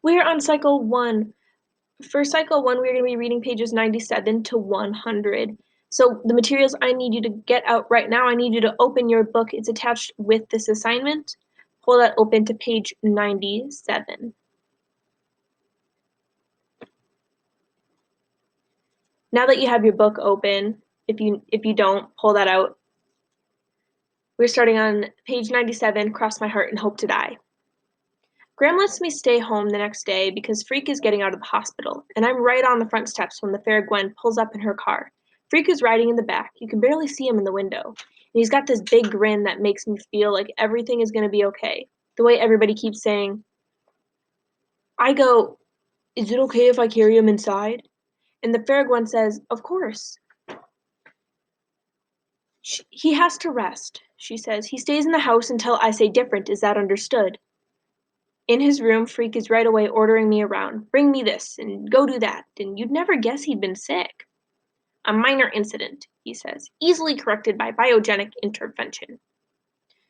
We're on cycle 1. For cycle 1, we're going to be reading pages 97 to 100. So the materials I need you to get out right now, I need you to open your book. It's attached with this assignment. Pull that open to page 97. Now that you have your book open, if you don't, pull that out. We're starting on page 97, Cross My Heart and Hope to Die. Graham lets me stay home the next day because Freak is getting out of the hospital, and I'm right on the front steps when the fair Gwen pulls up in her car. Freak is riding in the back. You can barely see him in the window. And he's got this big grin that makes me feel like everything is going to be okay. The way everybody keeps saying, I go, is it okay if I carry him inside? And the fair Gwen says, of course. He has to rest, she says. He stays in the house until I say different. Is that understood? In his room, Freak is right away ordering me around. Bring me this, and go do that, and you'd never guess he'd been sick. A minor incident, he says, easily corrected by biogenic intervention.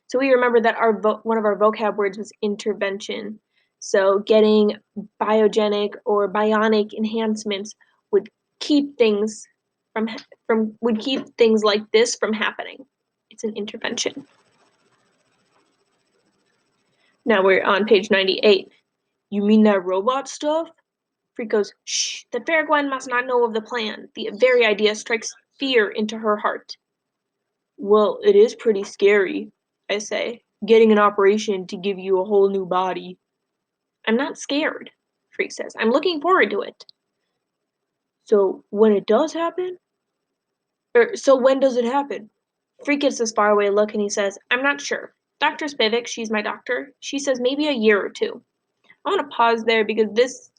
So we remember that one of our vocab words was intervention. So getting biogenic or bionic enhancements would keep things would keep things like this from happening. It's an intervention. Now we're on page 98. You mean that robot stuff? Freak goes, shh, the fair Gwen must not know of the plan. The very idea strikes fear into her heart. Well, it is pretty scary, I say, getting an operation to give you a whole new body. I'm not scared, Freak says. I'm looking forward to it. So when it does happen? So when does it happen? Freak gets this faraway look and he says, I'm not sure. Dr. Spivak, she's my doctor, she says maybe a year or two. I want to pause there because this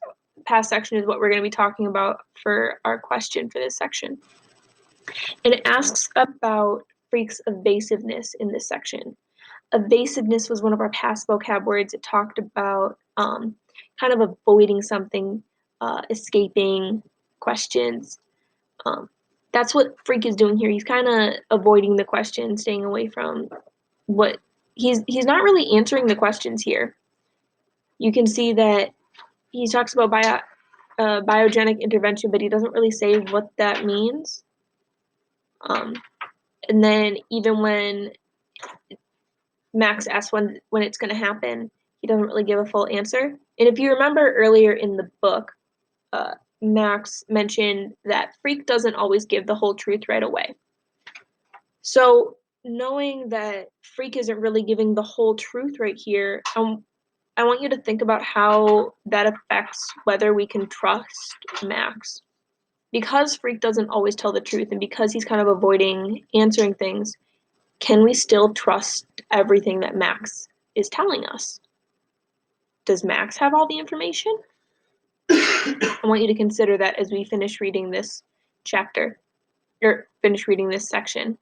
past section is what we're going to be talking about for our question for this section. And it asks about Freak's evasiveness in this section. Evasiveness was one of our past vocab words. It talked about kind of avoiding something, escaping questions. That's what Freak is doing here. He's kind of avoiding the question, staying away from what he's not really answering the questions here. You can see that he talks about biogenic intervention, but he doesn't really say what that means. And then even when Max asks when it's going to happen, he doesn't really give a full answer. And if you remember earlier in the book, Max mentioned that Freak doesn't always give the whole truth right away. So knowing that Freak isn't really giving the whole truth right here, I want you to think about how that affects whether we can trust Max. Because Freak doesn't always tell the truth and because he's kind of avoiding answering things, can we still trust everything that Max is telling us? Does Max have all the information? I want you to consider that as we finish reading this chapter, or finish reading this section,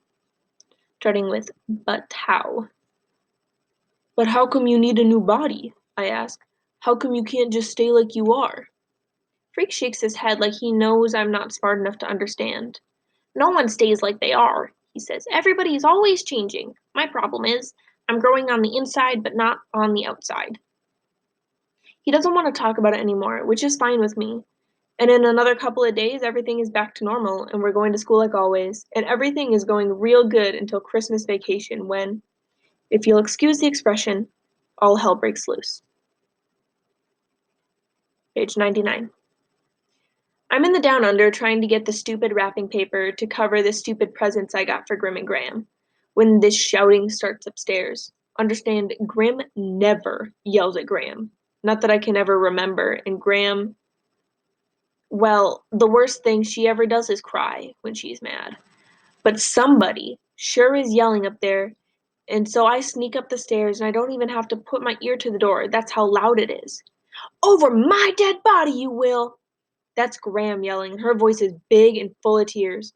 starting with, but how? But how come you need a new body? I ask. How come you can't just stay like you are? Freak shakes his head like he knows I'm not smart enough to understand. No one stays like they are, he says. Everybody is always changing. My problem is, I'm growing on the inside but not on the outside. He doesn't want to talk about it anymore, which is fine with me. And in another couple of days, everything is back to normal, and we're going to school like always, and everything is going real good until Christmas vacation when, if you'll excuse the expression, all hell breaks loose. Page 99. I'm in the down under trying to get the stupid wrapping paper to cover the stupid presents I got for Grim and Graham when this shouting starts upstairs. Understand, Grim never yells at Graham. Not that I can ever remember, and Graham, well, the worst thing she ever does is cry when she's mad. But somebody sure is yelling up there, and so I sneak up the stairs and I don't even have to put my ear to the door. That's how loud it is. Over my dead body, you will! That's Graham yelling, and her voice is big and full of tears.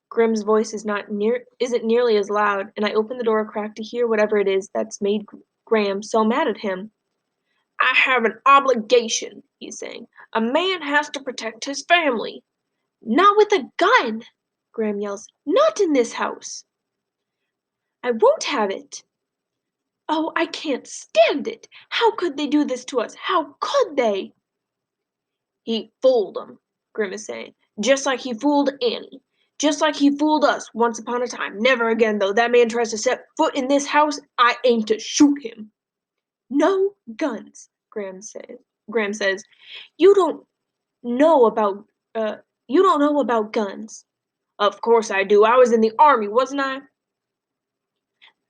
Grim's voice isn't nearly as loud, and I open the door a crack to hear whatever it is that's made Graham so mad at him. I have an obligation, he's saying. A man has to protect his family. Not with a gun, Graham yells. Not in this house. I won't have it. Oh, I can't stand it. How could they do this to us? How could they? He fooled them, Grim is saying. Just like he fooled Annie. Just like he fooled us once upon a time. Never again, though. That man tries to set foot in this house, I aim to shoot him. No guns, Graham says. You don't know about you don't know about guns. Of course I do. I was in the army, wasn't I?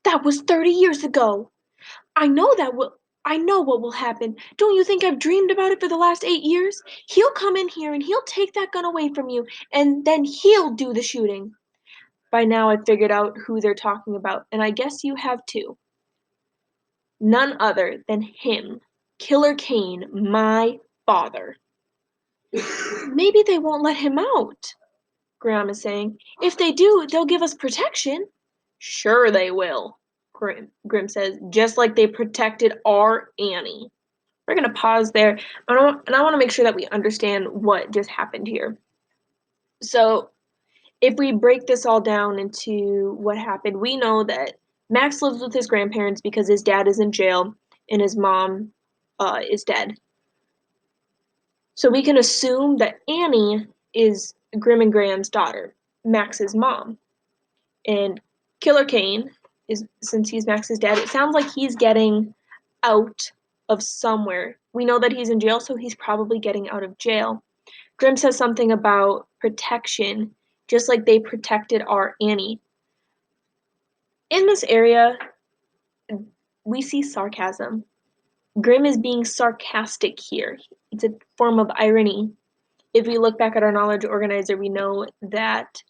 That was 30 years ago. I know that will I know what will happen. Don't you think I've dreamed about it for the last 8 years? He'll come in here and he'll take that gun away from you, and then he'll do the shooting. By now I've figured out who they're talking about, and I guess you have too. None other than him, Killer Kane, my father. Maybe they won't let him out, Graham is saying. If they do, they'll give us protection. Sure they will, Grim says, just like they protected our Annie. We're going to pause there, and I want to make sure that we understand what just happened here. So, if we break this all down into what happened, we know that Max lives with his grandparents because his dad is in jail and his mom is dead. So we can assume that Annie is Grim and Graham's daughter, Max's mom. And Killer Kane is, since he's Max's dad, it sounds like he's getting out of somewhere. We know that he's in jail, so he's probably getting out of jail. Grim says something about protection, just like they protected our Annie. In this area, we see sarcasm. Grim is being sarcastic here. It's a form of irony. If we look back at our knowledge organizer, we know that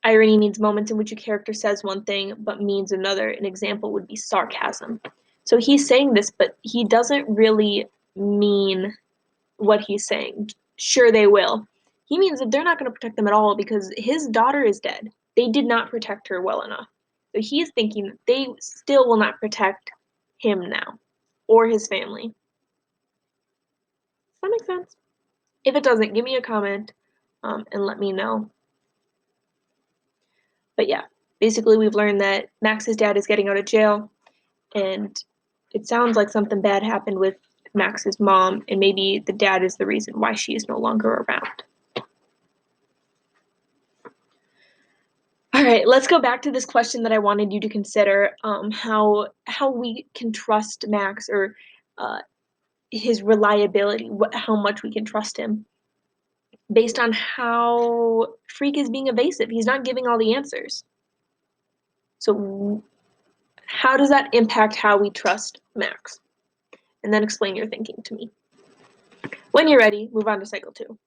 irony means moments in which a character says one thing but means another. An example would be sarcasm. So he's saying this, but he doesn't really mean what he's saying. Sure, they will. He means that they're not going to protect them at all because his daughter is dead. They did not protect her well enough. So he's thinking that they still will not protect him now or his family. Does that make sense? If it doesn't, give me a comment and let me know. But yeah, basically we've learned that Max's dad is getting out of jail, and it sounds like something bad happened with Max's mom, and maybe the dad is the reason why she is no longer around. All right, let's go back to this question that I wanted you to consider: how we can trust Max, or his reliability, how much we can trust him, based on how Freak is being evasive. He's not giving all the answers. So how does that impact how we trust Max? And then explain your thinking to me. When you're ready, move on to cycle 2.